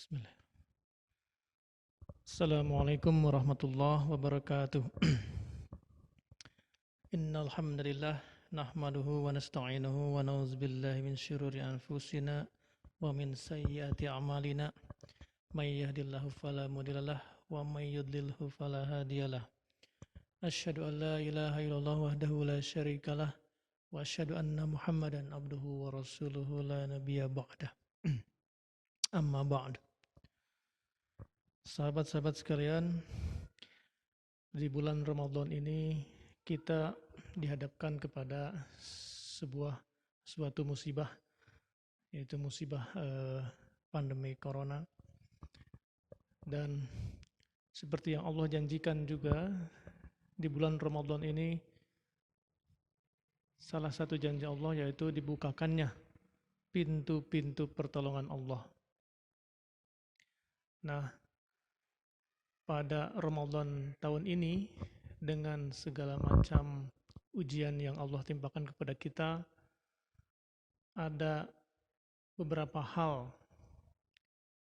Bismillah. Assalamualaikum warahmatullahi wabarakatuh. Innal hamdalillah nahmaduhu wa nasta'inuhu wa na'udzu billahi min syururi anfusina wa min sayyiati a'malina. May yahdihillahu fala mudhillalah wa may yudlilhu fala hadiyalah. Asyhadu an la ilaha illallah wahdahu la syarikalah wa asyhadu anna Muhammadan abduhu wa rasuluhu la nabiyya ba'dah. Amma ba'd. Sahabat-sahabat sekalian, di bulan Ramadan ini kita dihadapkan kepada suatu musibah, yaitu musibah pandemi corona. Dan seperti yang Allah janjikan juga, di bulan Ramadan ini salah satu janji Allah yaitu dibukakannya pintu-pintu pertolongan Allah. Nah, pada Ramadan tahun ini, dengan segala macam ujian yang Allah timpakan kepada kita, ada beberapa hal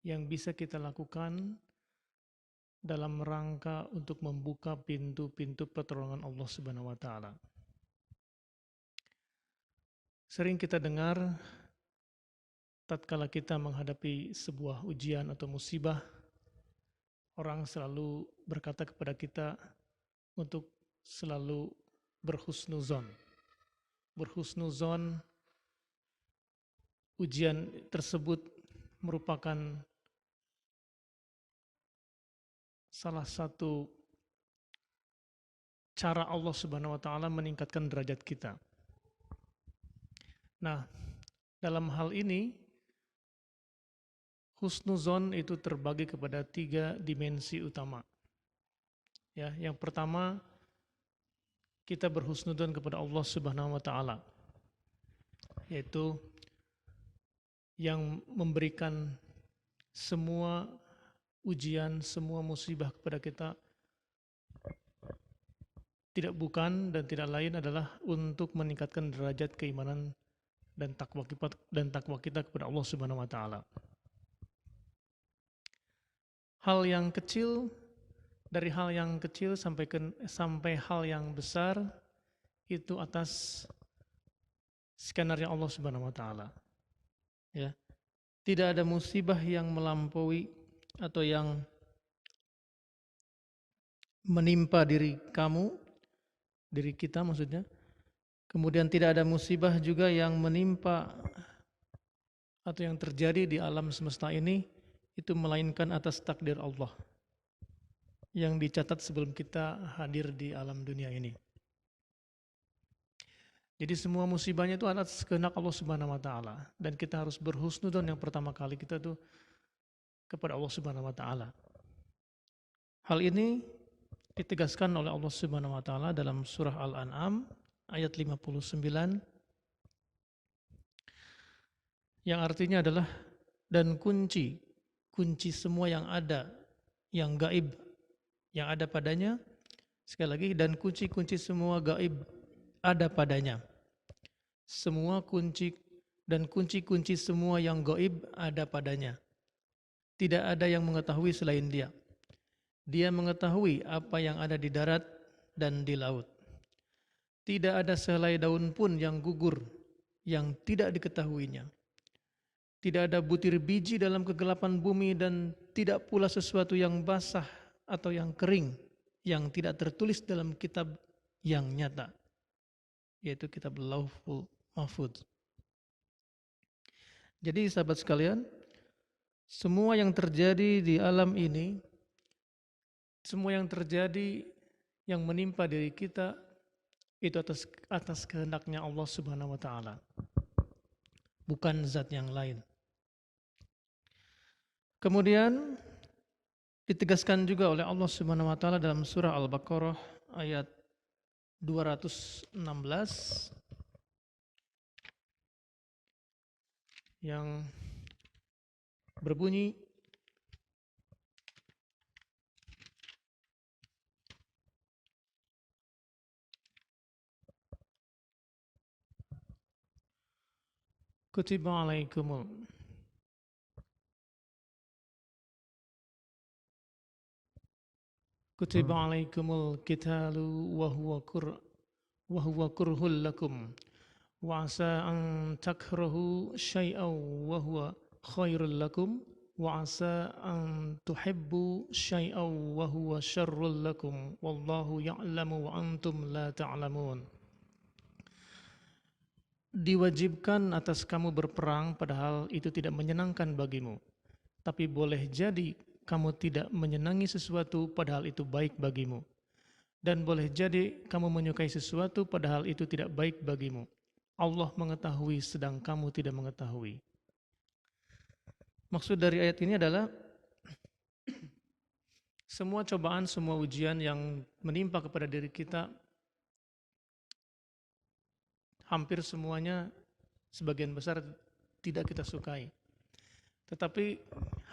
yang bisa kita lakukan dalam rangka untuk membuka pintu-pintu pertolongan Allah Subhanahu wa taala. Sering kita dengar tatkala kita menghadapi sebuah ujian atau musibah, orang selalu berkata kepada kita untuk selalu berhusnuzon. Berhusnuzon, ujian tersebut merupakan salah satu cara Allah Subhanahu wa taala meningkatkan derajat kita. Nah, dalam hal ini husnuzon itu terbagi kepada 3 dimensi utama. Ya, yang pertama, kita berhusnuzon kepada Allah Subhanahu wa taala, yaitu yang memberikan semua ujian, semua musibah kepada kita tidak bukan dan tidak lain adalah untuk meningkatkan derajat keimanan dan takwa kita kepada Allah Subhanahu wa taala. Dari hal yang kecil sampai hal yang besar itu atas skenario Allah Subhanahu wa taala. Ya. Tidak ada musibah yang melampaui atau yang menimpa diri kita maksudnya. Kemudian tidak ada musibah juga yang menimpa atau yang terjadi di alam semesta ini itu melainkan atas takdir Allah yang dicatat sebelum kita hadir di alam dunia ini. Jadi semua musibahnya itu atas kehendak Allah Subhanahu wa taala dan kita harus berhusnuzon yang pertama kali kita tuh kepada Allah Subhanahu wa taala. Hal ini ditegaskan oleh Allah Subhanahu wa taala dalam surah Al-An'am ayat 59 yang artinya adalah dan kunci semua yang ada, yang gaib, yang ada padanya, sekali lagi, dan kunci semua gaib ada padanya. Semua kunci semua yang gaib ada padanya. Tidak ada yang mengetahui selain Dia. Dia mengetahui apa yang ada di darat dan di laut. Tidak ada sehelai daun pun yang gugur yang tidak diketahuinya. Tidak ada butir biji dalam kegelapan bumi dan tidak pula sesuatu yang basah atau yang kering yang tidak tertulis dalam kitab yang nyata, yaitu kitab Lauhul Mahfuz. Jadi sahabat sekalian, semua yang terjadi di alam ini, semua yang terjadi yang menimpa diri kita itu atas kehendaknya Allah Subhanahu wa taala. Bukan zat yang lain. Kemudian ditegaskan juga oleh Allah Subhanahu wa taala dalam surah Al-Baqarah ayat 216 yang berbunyi Kutiba alaikumul kutiba alaikumul qitalu wa huwa kurhul lakum wa asa an takrahu syai'aw wa huwa khairul lakum wa asa an tuhibbu syai'aw wa huwa syarrul lakum wallahu ya'lamu wa antum la ta'lamun. Diwajibkan atas kamu berperang padahal itu tidak menyenangkan bagimu, tapi boleh jadi kamu tidak menyenangi sesuatu padahal itu baik bagimu, dan boleh jadi kamu menyukai sesuatu padahal itu tidak baik bagimu. Allah mengetahui sedang kamu tidak mengetahui. Maksud dari ayat ini adalah semua cobaan, semua ujian yang menimpa kepada diri kita, hampir semuanya sebagian besar tidak kita sukai. Tetapi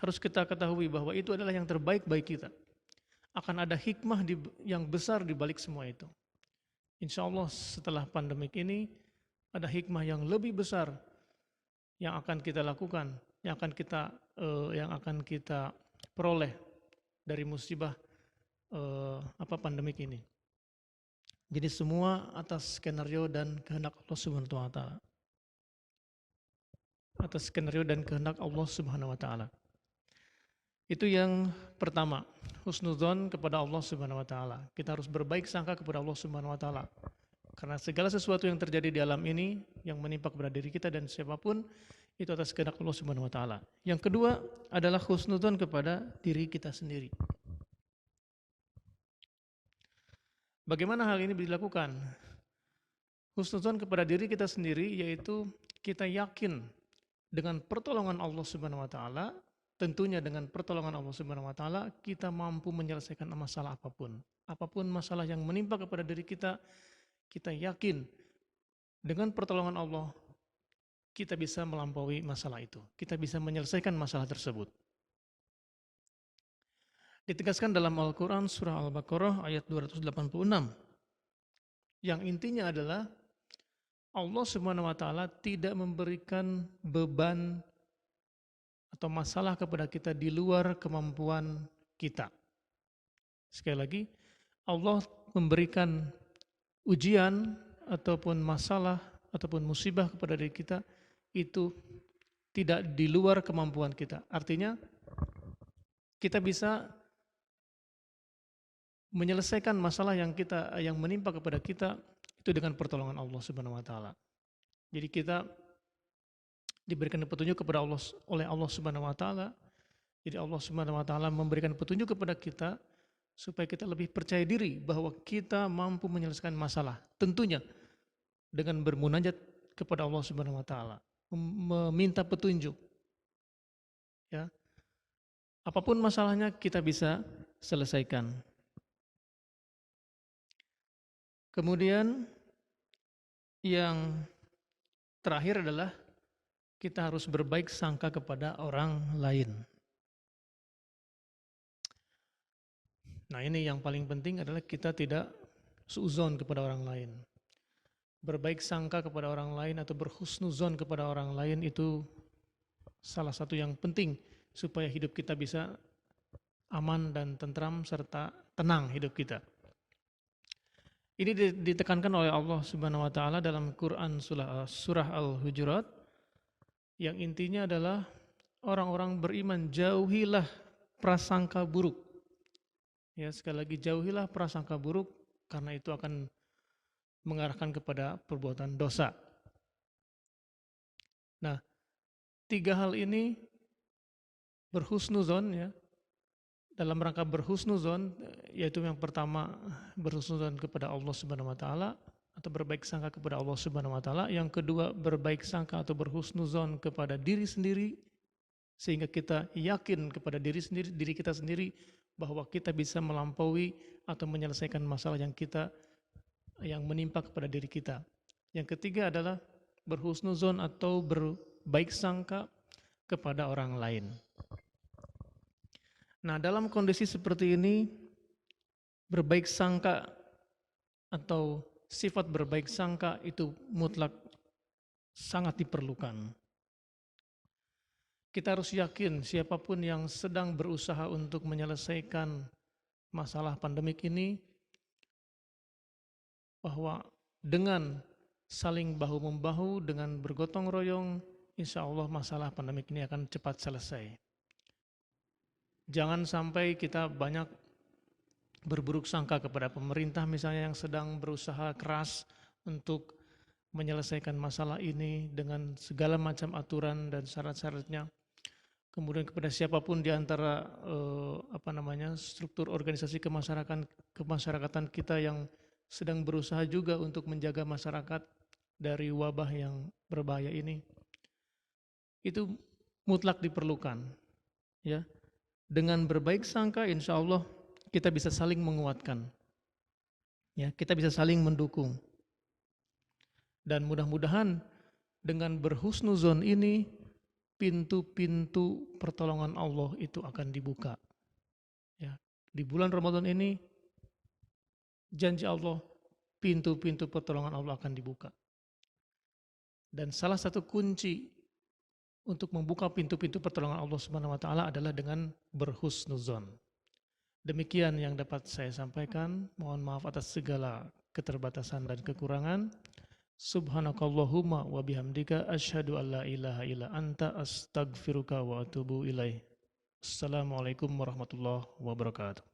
harus kita ketahui bahwa itu adalah yang terbaik bagi kita. Akan ada hikmah yang besar di balik semua itu. Insya Allah setelah pandemik ini ada hikmah yang lebih besar yang akan kita lakukan, yang akan kita peroleh dari musibah pandemik ini. Jadi semua atas skenario dan kehendak Allah Subhanahu wa taala. Atas skenario dan kehendak Allah Subhanahu wa taala. Itu yang pertama, husnudzon kepada Allah Subhanahu wa taala. Kita harus berbaik sangka kepada Allah Subhanahu wa taala. Karena segala sesuatu yang terjadi di alam ini yang menimpa kepada diri kita dan siapapun itu atas kehendak Allah Subhanahu wa taala. Yang kedua adalah husnudzon kepada diri kita sendiri. Bagaimana hal ini dilakukan? Husnudzon kepada diri kita sendiri yaitu kita yakin dengan pertolongan Allah Subhanahu wa taala, tentunya dengan pertolongan Allah Subhanahu wa taala kita mampu menyelesaikan masalah apapun. Apapun masalah yang menimpa kepada diri kita, kita yakin dengan pertolongan Allah kita bisa melampaui masalah itu. Kita bisa menyelesaikan masalah tersebut. Ditegaskan dalam Al-Quran surah Al-Baqarah ayat 286 yang intinya adalah Allah Subhanahu wa taala tidak memberikan beban atau masalah kepada kita di luar kemampuan kita. Sekali lagi, Allah memberikan ujian ataupun masalah ataupun musibah kepada diri kita itu tidak di luar kemampuan kita. Artinya kita bisa menyelesaikan masalah yang menimpa kepada kita itu dengan pertolongan Allah Subhanahu wa taala. Jadi kita diberikan petunjuk kepada Allah oleh Allah Subhanahu wa taala. Jadi Allah Subhanahu wa taala memberikan petunjuk kepada kita supaya kita lebih percaya diri bahwa kita mampu menyelesaikan masalah. Tentunya dengan bermunajat kepada Allah Subhanahu wa taala, meminta petunjuk. Ya. Apapun masalahnya kita bisa selesaikan. Kemudian yang terakhir adalah kita harus berbaik sangka kepada orang lain. Nah ini yang paling penting adalah kita tidak suuzon kepada orang lain. Berbaik sangka kepada orang lain atau berhusnuzon kepada orang lain itu salah satu yang penting supaya hidup kita bisa aman dan tentram serta tenang hidup kita. Ini ditekankan oleh Allah Subhanahu wa taala dalam Quran surah Al-Hujurat yang intinya adalah orang-orang beriman jauhilah prasangka buruk. Ya, sekali lagi jauhilah prasangka buruk karena itu akan mengarahkan kepada perbuatan dosa. Nah, 3 hal ini berhusnuzon ya. Dalam rangka berhusnuzon, yaitu yang pertama berhusnuzon kepada Allah Subhanahu wa taala atau berbaik sangka kepada Allah Subhanahu wa taala, yang kedua berbaik sangka atau berhusnuzon kepada diri sendiri sehingga kita yakin kepada diri kita sendiri bahwa kita bisa melampaui atau menyelesaikan masalah yang menimpa kepada diri kita. Yang ketiga adalah berhusnuzon atau berbaik sangka kepada orang lain. Nah, dalam kondisi seperti ini, berbaik sangka atau sifat berbaik sangka itu mutlak sangat diperlukan. Kita harus yakin siapapun yang sedang berusaha untuk menyelesaikan masalah pandemik ini, bahwa dengan saling bahu-membahu, dengan bergotong royong, insya Allah masalah pandemik ini akan cepat selesai. Jangan sampai kita banyak berburuk sangka kepada pemerintah misalnya yang sedang berusaha keras untuk menyelesaikan masalah ini dengan segala macam aturan dan syarat-syaratnya. Kemudian kepada siapapun di antara struktur organisasi kemasyarakatan kita yang sedang berusaha juga untuk menjaga masyarakat dari wabah yang berbahaya ini, itu mutlak diperlukan. Ya, dengan berbaik sangka, insya Allah kita bisa saling menguatkan. Ya, kita bisa saling mendukung. Dan mudah-mudahan dengan berhusnuzon ini, pintu-pintu pertolongan Allah itu akan dibuka. Ya, di bulan Ramadan ini, janji Allah, pintu-pintu pertolongan Allah akan dibuka. Dan salah satu kunci untuk membuka pintu-pintu pertolongan Allah Subhanahu wa taala adalah dengan berhusnuzon. Demikian yang dapat saya sampaikan. Mohon maaf atas segala keterbatasan dan kekurangan. Subhanakallahumma wa bihamdika asyhadu an la ilaha illa anta astaghfiruka wa atubu ilaih. Assalamualaikum warahmatullahi wabarakatuh.